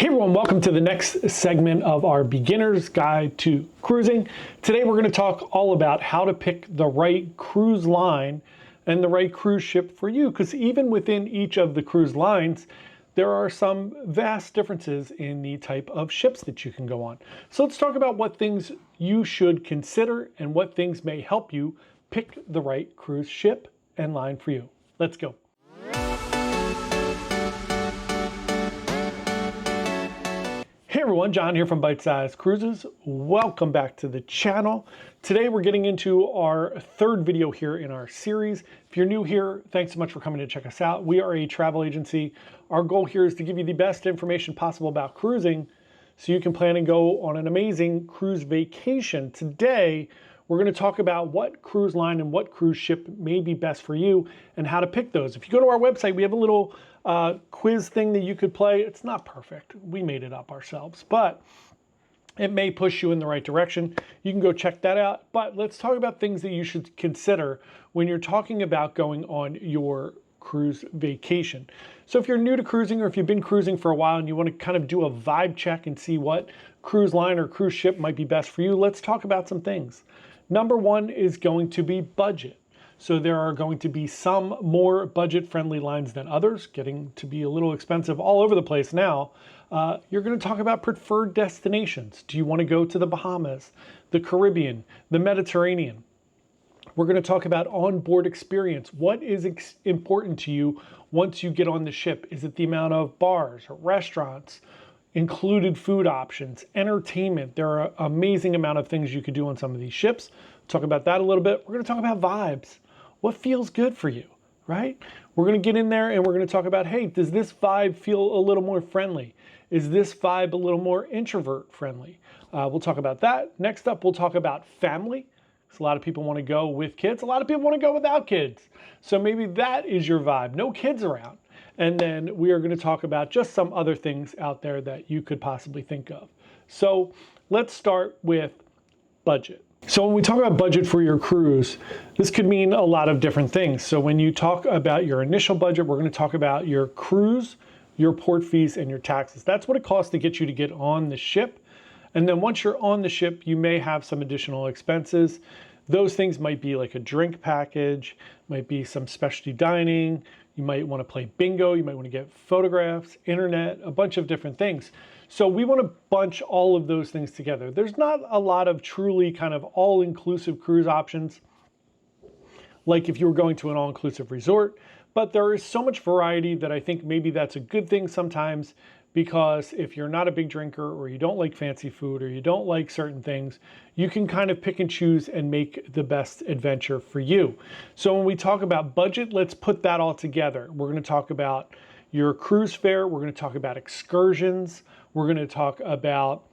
Hey everyone, welcome to the next segment of our Beginner's Guide to Cruising. Today we're going to talk all about how to pick the right cruise line and the right cruise ship for you, because even within each of the cruise lines, there are some vast differences in the type of ships that you can go on. So let's talk about what things you should consider and what things may help you pick the right cruise ship and line for you. Let's go. Hey everyone, John here from Byte Size Cruises. Welcome back to the channel. Today we're getting into our third video here in our series. If you're new here, thanks so much for coming to check us out. We are a travel agency. Our goal here is to give you the best information possible about cruising so you can plan and go on an amazing cruise vacation. Today, we're going to talk about what cruise line and what cruise ship may be best for you and how to pick those. If you go to our website, we have a little quiz thing that you could play. It's not perfect. We made it up ourselves, but it may push you in the right direction. You can go check that out. But let's talk about things that you should consider when you're talking about going on your cruise vacation. So if you're new to cruising, or if you've been cruising for a while and you want to kind of do a vibe check and see what cruise line or cruise ship might be best for you, let's talk about some things. Number one is going to be budget. So there are going to be some more budget-friendly lines than others, getting to be a little expensive all over the place now. You're going to talk about preferred destinations. Do you want to go to the Bahamas, the Caribbean, the Mediterranean? We're going to talk about onboard experience. What is important to you once you get on the ship? Is it the amount of bars or restaurants, included food options, entertainment? There are an amazing amount of things you could do on some of these ships. Talk about that a little bit. We're going to talk about vibes. What feels good for you, right? We're going to get in there and we're going to talk about, hey, does this vibe feel a little more friendly? Is this vibe a little more introvert friendly? We'll talk about that. Next up, we'll talk about family. So a lot of people want to go with kids. A lot of people want to go without kids. So maybe that is your vibe. No kids around. And then we are going to talk about just some other things out there that you could possibly think of. So let's start with budget. So when we talk about budget for your cruise, this could mean a lot of different things. So when you talk about your initial budget, we're going to talk about your cruise, your port fees, and your taxes. That's what it costs to get on the ship. And then once you're on the ship, you may have some additional expenses. Those things might be like a drink package, might be some specialty dining. You might want to play bingo. You might want to get photographs, internet, a bunch of different things. So we want to bunch all of those things together. There's not a lot of truly kind of all-inclusive cruise options, like if you were going to an all-inclusive resort, but there is so much variety that I think maybe that's a good thing sometimes, because if you're not a big drinker, or you don't like fancy food, or you don't like certain things, you can kind of pick and choose and make the best adventure for you. So when we talk about budget, let's put that all together. We're going to talk about your cruise fare. We're going to talk about excursions. We're going to talk about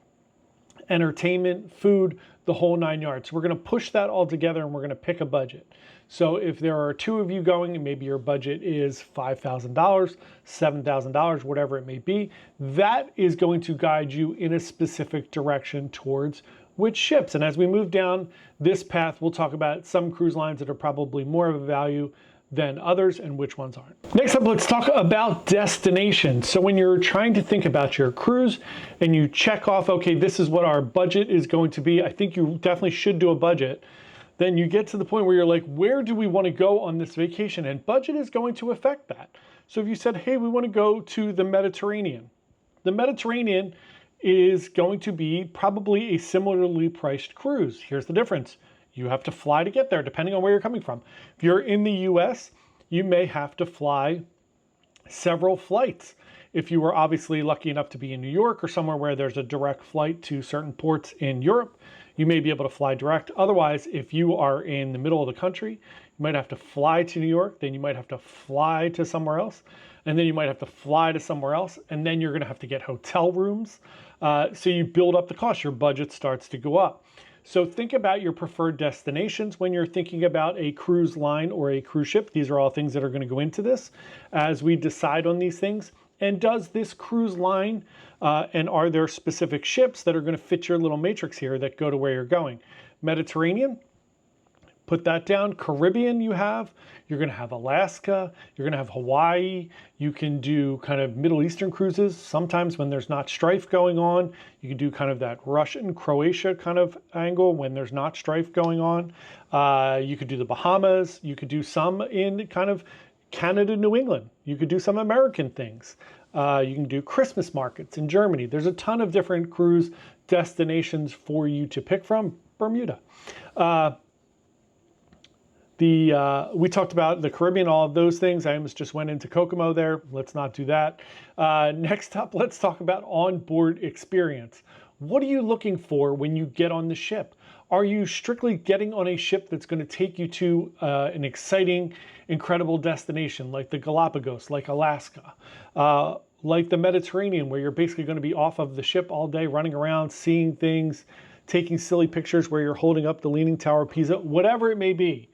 entertainment, food, the whole 9 yards. We're going to push that all together and we're going to pick a budget. So if there are two of you going and maybe your budget is $5,000, $7,000, whatever it may be, that is going to guide you in a specific direction towards which ships. And as we move down this path, we'll talk about some cruise lines that are probably more of a value than others and which ones aren't. Next up, let's talk about destinations. So when you're trying to think about your cruise and you check off, okay, this is what our budget is going to be. I think you definitely should do a budget. Then you get to the point where you're like, where do we want to go on this vacation? And budget is going to affect that. So if you said, hey, we want to go to the Mediterranean is going to be probably a similarly priced cruise. Here's the difference. You have to fly to get there, depending on where you're coming from. If you're in the US, you may have to fly several flights. If you were obviously lucky enough to be in New York or somewhere where there's a direct flight to certain ports in Europe, you may be able to fly direct. Otherwise, if you are in the middle of the country, you might have to fly to New York, then you might have to fly to somewhere else, and then you might have to fly to somewhere else, and then you're gonna have to get hotel rooms. So you build up the cost, your budget starts to go up. So think about your preferred destinations when you're thinking about a cruise line or a cruise ship. These are all things that are going to go into this as we decide on these things. And does this cruise line and are there specific ships that are going to fit your little matrix here that go to where you're going? Mediterranean, Put that down. Caribbean you're going to have Alaska, you're going to have Hawaii. You can do kind of Middle Eastern cruises. Sometimes when there's not strife going on, you can do kind of that Russian, Croatia kind of angle when there's not strife going on. You could do the Bahamas. You could do some in kind of Canada, New England. You could do some American things. You can do Christmas markets in Germany. There's a ton of different cruise destinations for you to pick from. Bermuda. We talked about the Caribbean, all of those things. I almost just went into Kokomo there. Let's not do that. Next up, let's talk about onboard experience. What are you looking for when you get on the ship? Are you strictly getting on a ship that's going to take you to an exciting, incredible destination like the Galapagos, like Alaska, like the Mediterranean, where you're basically going to be off of the ship all day, running around, seeing things, taking silly pictures where you're holding up the Leaning Tower of Pisa, whatever it may be?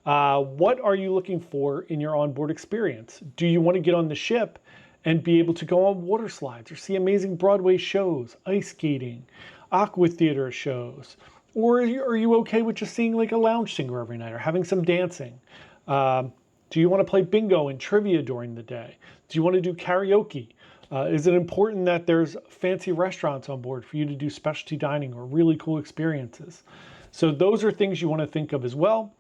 What are you looking for in your onboard experience? Do you want to get on the ship and be able to go on water slides or see amazing Broadway shows, ice skating, aqua theater shows? Or are you okay with just seeing like a lounge singer every night or having some dancing? Do you want to play bingo and trivia during the day? Do you want to do karaoke? Is it important that there's fancy restaurants on board for you to do specialty dining or really cool experiences? So those are things you want to think of as well.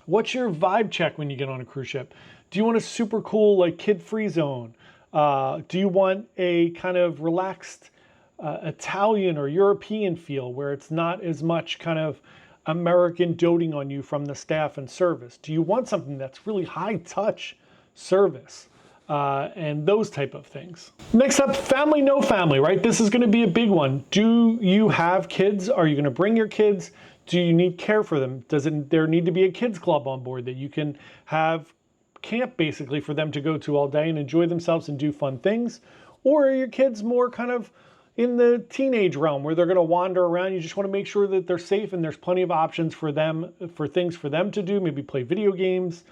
What's your vibe check when you get on a cruise ship? Do you want a super cool, like, kid-free zone? Do you want a kind of relaxed Italian or European feel where it's not as much kind of American doting on you from the staff and service? Do you want something that's really high-touch service? And those type of things. Next up, family, no family, right? This is going to be a big one. Do you have kids? Are you going to bring your kids? Do you need care for them? Does there need to be a kids club on board that you can have camp basically for them to go to all day and enjoy themselves and do fun things? Or are your kids more kind of in the teenage realm where they're going to wander around? You just want to make sure that they're safe and there's plenty of options for them, for things for them to do, maybe play video games,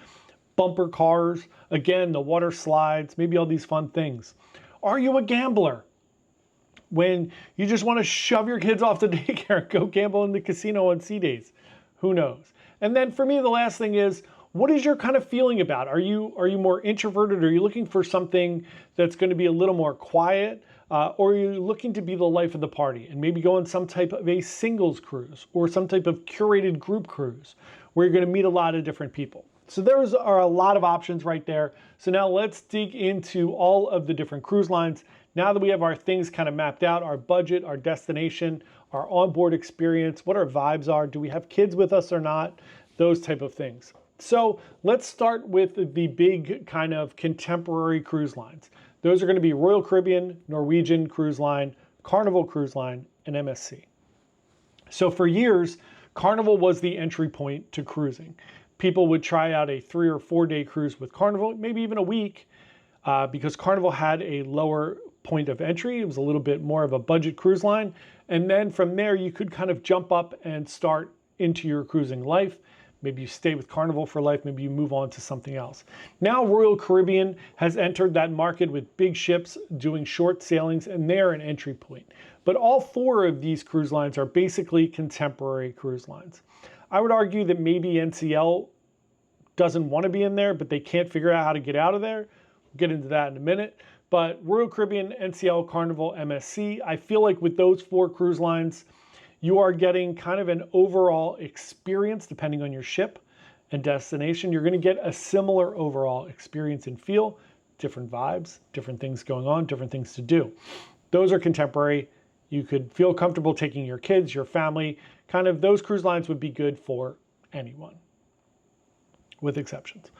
bumper cars, again, the water slides, maybe all these fun things. Are you a gambler? When you just want to shove your kids off to daycare and go gamble in the casino on sea days? Who knows? And then for me, the last thing is, what is your kind of feeling about? Are you more introverted? Are you looking for something that's going to be a little more quiet? Or are you looking to be the life of the party and maybe go on some type of a singles cruise or some type of curated group cruise where you're going to meet a lot of different people? So those are a lot of options right there. So now let's dig into all of the different cruise lines. Now that we have our things kind of mapped out, our budget, our destination, our onboard experience, what our vibes are, do we have kids with us or not, those type of things. So let's start with the big kind of contemporary cruise lines. Those are going to be Royal Caribbean, Norwegian Cruise Line, Carnival Cruise Line, and MSC. So for years, Carnival was the entry point to cruising. People would try out a 3 or 4 day cruise with Carnival, maybe even a week, because Carnival had a lower point of entry. It was a little bit more of a budget cruise line. And then from there, you could kind of jump up and start into your cruising life. Maybe you stay with Carnival for life. Maybe you move on to something else. Now Royal Caribbean has entered that market with big ships doing short sailings, and they're an entry point. But all 4 of these cruise lines are basically contemporary cruise lines. I would argue that maybe NCL doesn't want to be in there, but they can't figure out how to get out of there. We'll get into that in a minute. But Royal Caribbean, NCL, Carnival, MSC, I feel like with those 4 cruise lines, you are getting kind of an overall experience depending on your ship and destination. You're going to get a similar overall experience and feel, different vibes, different things going on, different things to do. Those are contemporary. You could feel comfortable taking your kids, your family, kind of those cruise lines would be good for anyone, with exceptions.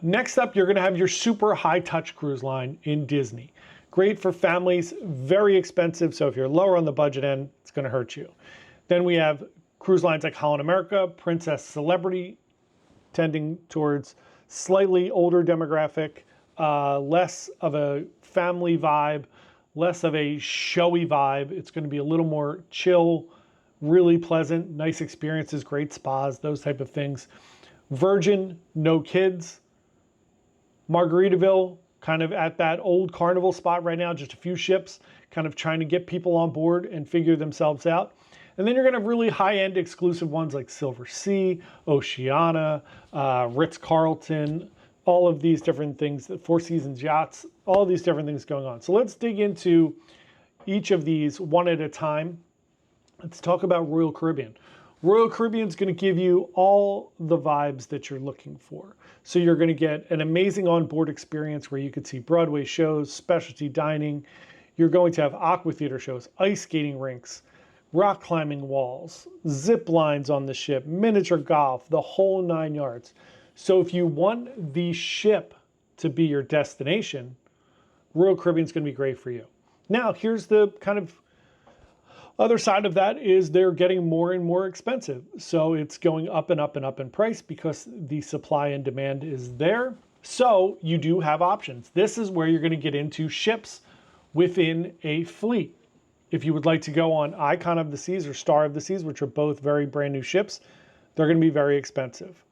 Next up, you're going to have your super high touch cruise line in Disney. Great for families, very expensive. So if you're lower on the budget end, it's going to hurt you. Then we have cruise lines like Holland America, Princess Celebrity, tending towards slightly older demographic, less of a family vibe, less of a showy vibe. It's going to be a little more chill, really pleasant, nice experiences, great spas, those type of things. Virgin, no kids. Margaritaville, kind of at that old Carnival spot right now, just a few ships, kind of trying to get people on board and figure themselves out. And then you're going to have really high-end exclusive ones like Silversea, Oceania, Ritz-Carlton, all of these different things, the Four Seasons yachts, all these different things going on. So let's dig into each of these one at a time. Let's talk about Royal Caribbean. Royal Caribbean is going to give you all the vibes that you're looking for. So you're going to get an amazing onboard experience where you could see Broadway shows, specialty dining. You're going to have aqua theater shows, ice skating rinks, rock climbing walls, zip lines on the ship, miniature golf, the whole 9 yards. So if you want the ship to be your destination, Royal Caribbean is going to be great for you. Now, here's the kind of other side of that is they're getting more and more expensive. So it's going up and up and up in price because the supply and demand is there. So you do have options. This is where you're going to get into ships within a fleet. If you would like to go on Icon of the Seas or Star of the Seas, which are both very brand new ships, they're going to be very expensive.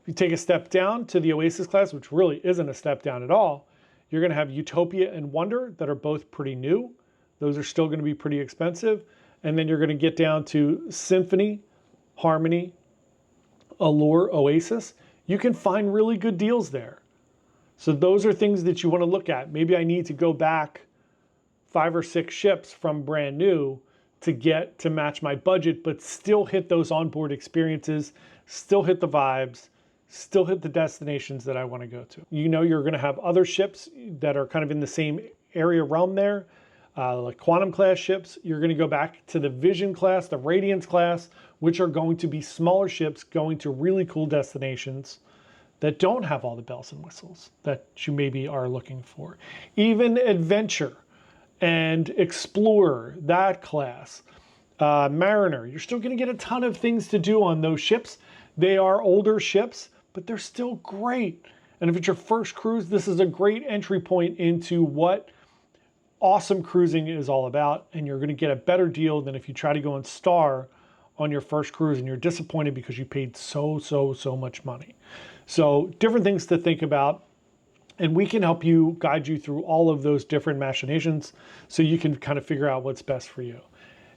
If you take a step down to the Oasis class, which really isn't a step down at all, you're going to have Utopia and Wonder that are both pretty new. Those are still going to be pretty expensive. And then you're going to get down to Symphony, Harmony, Allure, Oasis. You can find really good deals there. So those are things that you want to look at. Maybe I need to go back 5 or 6 ships from brand new to get to match my budget, but still hit those onboard experiences, still hit the vibes, still hit the destinations that I want to go to. You know, you're going to have other ships that are kind of in the same area realm there. Like Quantum class ships, you're going to go back to the Vision class, the Radiance class, which are going to be smaller ships going to really cool destinations that don't have all the bells and whistles that you maybe are looking for. Even Adventure and Explorer, that class, Mariner, you're still going to get a ton of things to do on those ships. They are older ships, but they're still great. And if it's your first cruise, this is a great entry point into what awesome cruising is all about, and you're going to get a better deal than if you try to go on Star on your first cruise and you're disappointed because you paid so much money. So different things to think about, and we can help you, guide you through all of those different machinations so you can kind of figure out what's best for you.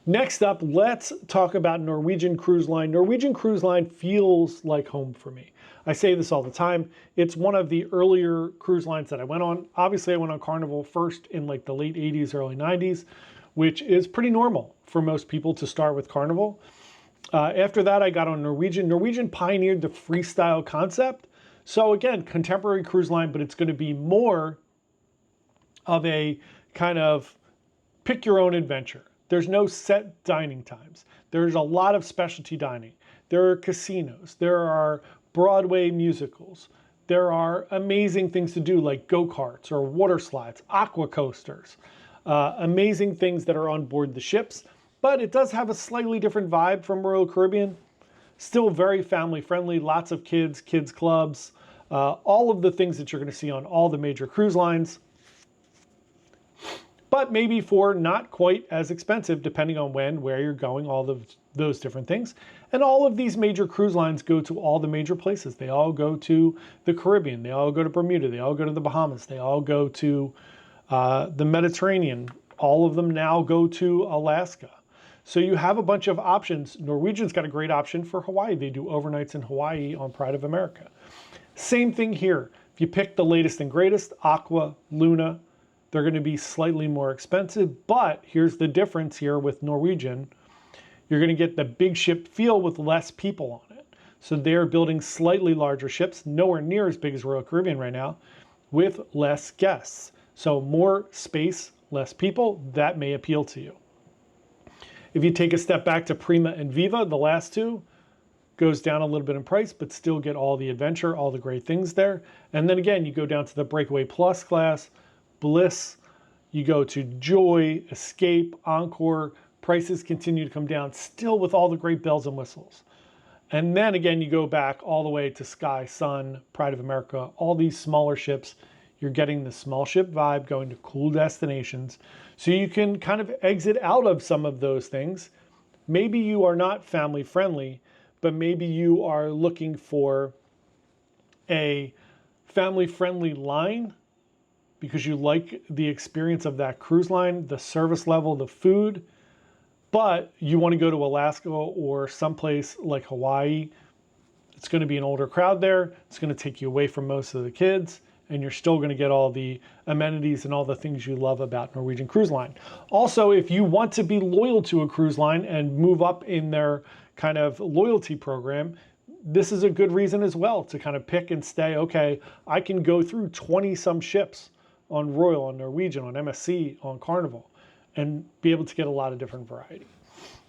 Next up, let's talk about Norwegian Cruise Line. Norwegian Cruise Line feels like home for me. I say this all the time. It's one of the earlier cruise lines that I went on. Obviously, I went on Carnival first in like the late 80s, early 90s, which is pretty normal for most people to start with Carnival. After that, I got on Norwegian. Norwegian pioneered the freestyle concept. So again, contemporary cruise line, but it's going to be more of a kind of pick your own adventure. There's no set dining times. There's a lot of specialty dining. There are casinos. There are Broadway musicals. There are amazing things to do like go-karts or water slides, aqua coasters, amazing things that are on board the ships. But it does have a slightly different vibe from Royal Caribbean. Still very family friendly, lots of kids, kids clubs, all of the things that you're going to see on all the major cruise lines. But maybe for not quite as expensive, depending on when, where you're going, all of those different things. And all of these major cruise lines go to all the major places. They all go to the Caribbean. They all go to Bermuda. They all go to the Bahamas. They all go to the Mediterranean. All of them now go to Alaska. So you have a bunch of options. Norwegian's got a great option for Hawaii. They do overnights in Hawaii on Pride of America. Same thing here. If you pick the latest and greatest, Aqua, Luna, they're going to be slightly more expensive, but here's the difference here with Norwegian. You're going to get the big ship feel with less people on it. So they're building slightly larger ships, nowhere near as big as Royal Caribbean right now, with less guests. So more space, less people, that may appeal to you. If you take a step back to Prima and Viva, the last two, goes down a little bit in price, but still get all the adventure, all the great things there. And then again, you go down to the Breakaway Plus class, Bliss, you go to Joy, Escape, Encore, prices continue to come down, still with all the great bells and whistles. And then again, you go back all the way to Sky, Sun, Pride of America, all these smaller ships. You're getting the small ship vibe, going to cool destinations. So you can kind of exit out of some of those things. Maybe you are not family friendly, but maybe you are looking for a family friendly line because you like the experience of that cruise line, the service level, the food, But you want to go to Alaska or someplace like Hawaii, it's going to be an older crowd there. It's going to take you away from most of the kids, and you're still going to get all the amenities and all the things you love about Norwegian Cruise Line. Also, if you want to be loyal to a cruise line and move up in their kind of loyalty program, this is a good reason as well to kind of pick and stay, okay, I can go through 20 some ships on Royal, on Norwegian, on MSC, on Carnival, and be able to get a lot of different variety.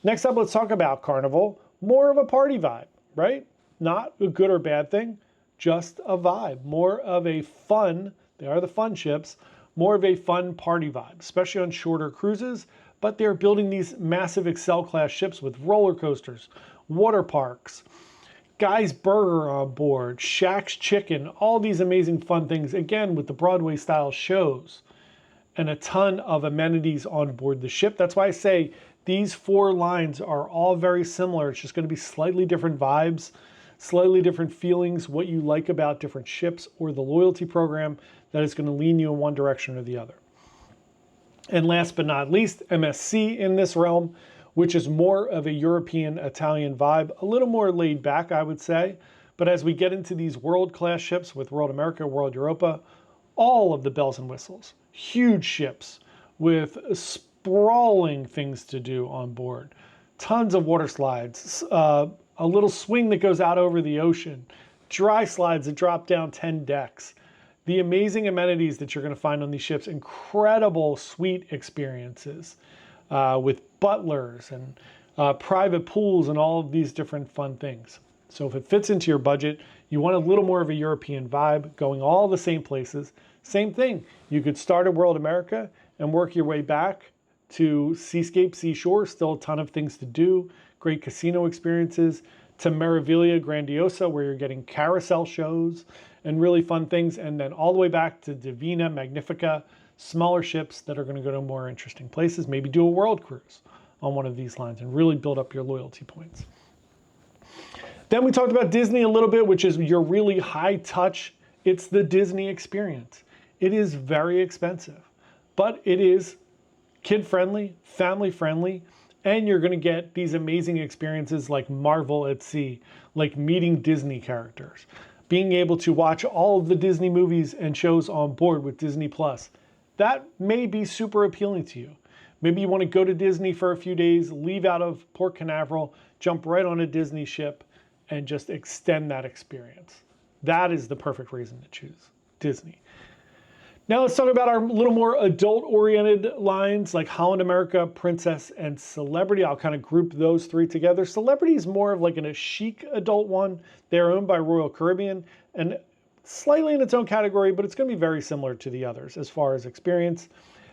Next up, let's talk about Carnival. More of a party vibe, right? Not a good or bad thing, just a vibe. More of a fun, they are the fun ships, more of a fun party vibe, especially on shorter cruises. But they're building these massive Excel class ships with roller coasters, water parks, Guy's Burger on board, Shaq's Chicken, all these amazing fun things, again, with the Broadway style shows and a ton of amenities on board the ship. That's why I say these 4 lines are all very similar. It's just going to be slightly different vibes, slightly different feelings, what you like about different ships or the loyalty program that is going to lean you in one direction or the other. And last but not least, MSC in this realm, which is more of a European Italian vibe, a little more laid back, I would say. But as we get into these world-class ships with World America, World Europa, all of the bells and whistles, huge ships with sprawling things to do on board, tons of water slides, a little swing that goes out over the ocean, dry slides that drop down 10 decks, the amazing amenities that you're going to find on these ships, incredible suite experiences with butlers and private pools and all of these different fun things. So if it fits into your budget, you want a little more of a European vibe, going all the same places, same thing. You could start at World America and work your way back to Seascape, Seashore, still a ton of things to do, great casino experiences, to Meraviglia Grandiosa, where you're getting carousel shows and really fun things, and then all the way back to Divina, Magnifica, smaller ships that are going to go to more interesting places, maybe do a world cruise on one of these lines and really build up your loyalty points. Then we talked about Disney a little bit, which is your really high touch. It's the Disney experience. It is very expensive, but it is kid-friendly, family-friendly, and you're going to get these amazing experiences like Marvel at Sea, like meeting Disney characters, being able to watch all of the Disney movies and shows on board with Disney Plus. That may be super appealing to you. Maybe you want to go to Disney for a few days, leave out of Port Canaveral, jump right on a Disney ship, and just extend that experience. That is the perfect reason to choose Disney. Now let's talk about our little more adult-oriented lines like Holland America, Princess, and Celebrity. I'll kind of group those 3 together. Celebrity is more of like a chic adult one. They're owned by Royal Caribbean and slightly in its own category, but it's going to be very similar to the others as far as experience.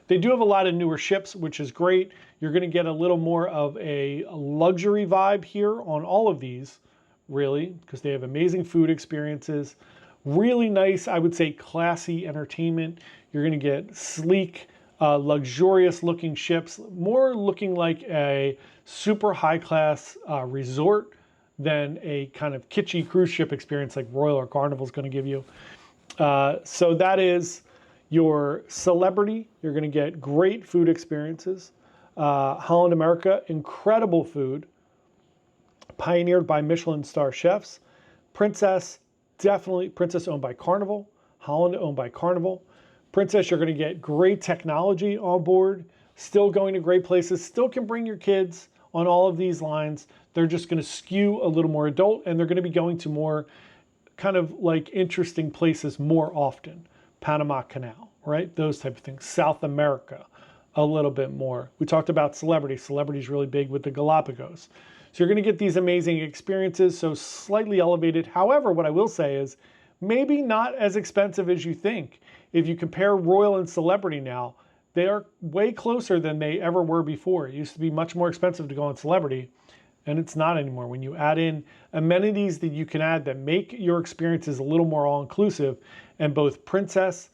They do have a lot of newer ships, which is great. You're going to get a little more of a luxury vibe here on all of these, really, because they have amazing food experiences. Really nice, I would say, classy entertainment. You're going to get sleek, luxurious looking ships, more looking like a super high class resort than a kind of kitschy cruise ship experience like Royal or Carnival is going to give you. So that is your Celebrity. You're going to get great food experiences. Holland America, incredible food, pioneered by Michelin star chefs. Princess, definitely Princess owned by Carnival, Holland owned by Carnival. Princess, you're going to get great technology on board, still going to great places, still can bring your kids on all of these lines. They're just going to skew a little more adult, and they're going to be going to more kind of like interesting places more often. Panama Canal, right? Those type of things. South America, a little bit more. We talked about Celebrity. Celebrity is really big with the Galapagos. So you're going to get these amazing experiences, so slightly elevated. However, what I will say is maybe not as expensive as you think. If you compare Royal and Celebrity now, they are way closer than they ever were before. It used to be much more expensive to go on Celebrity, and it's not anymore. When you add in amenities that you can add that make your experiences a little more all-inclusive, and both Princess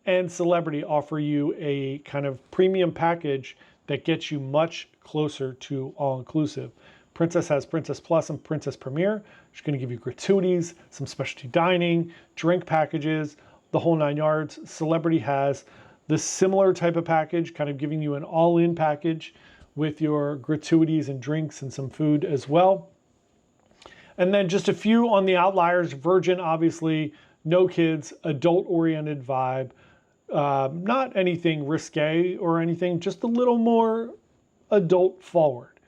and Celebrity offer you a kind of premium package that gets you much closer to all-inclusive. Princess has Princess Plus and Princess Premier. She's going to give you gratuities, some specialty dining, drink packages, the whole 9 yards. Celebrity has the similar type of package, kind of giving you an all-in package with your gratuities and drinks and some food as well. And then just a few on the outliers. Virgin, obviously, no kids, adult-oriented vibe. Not anything risque or anything, just a little more adult forward.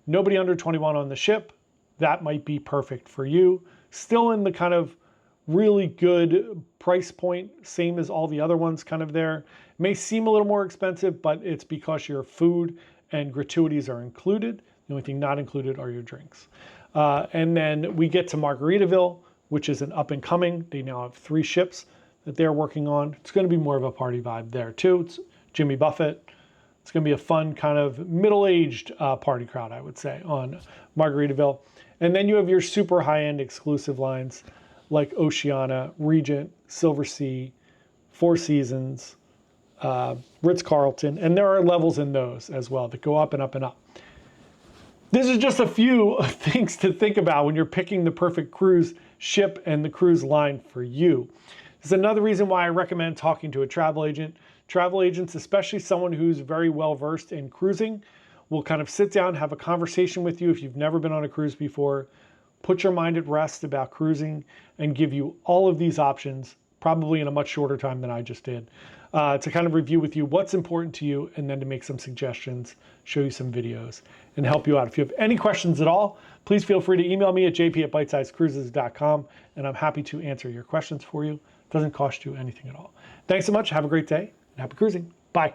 Nobody under 21 on the ship. That might be perfect for you. Still in the kind of really good price point, same as all the other ones kind of there. May seem a little more expensive, but it's because your food and gratuities are included. The only thing not included are your drinks. And then we get to Margaritaville, which is an up and coming. They now have 3 ships that they're working on. It's going to be more of a party vibe there too. It's Jimmy Buffett. It's going to be a fun kind of middle-aged party crowd, I would say, on Margaritaville. And then you have your super high-end exclusive lines like Oceania, Regent, Silversea, Four Seasons, Ritz-Carlton, and there are levels in those as well that go up and up and up. This is just a few things to think about when you're picking the perfect cruise ship and the cruise line for you. This is another reason why I recommend talking to a travel agent. Travel agents, especially someone who's very well versed in cruising, will kind of sit down, have a conversation with you if you've never been on a cruise before, put your mind at rest about cruising, and give you all of these options, probably in a much shorter time than I just did, to kind of review with you what's important to you, and then to make some suggestions, show you some videos, and help you out. If you have any questions at all, please feel free to email me at jp@bytesizecruises.com, and I'm happy to answer your questions for you. It doesn't cost you anything at all. Thanks so much. Have a great day, and happy cruising. Bye.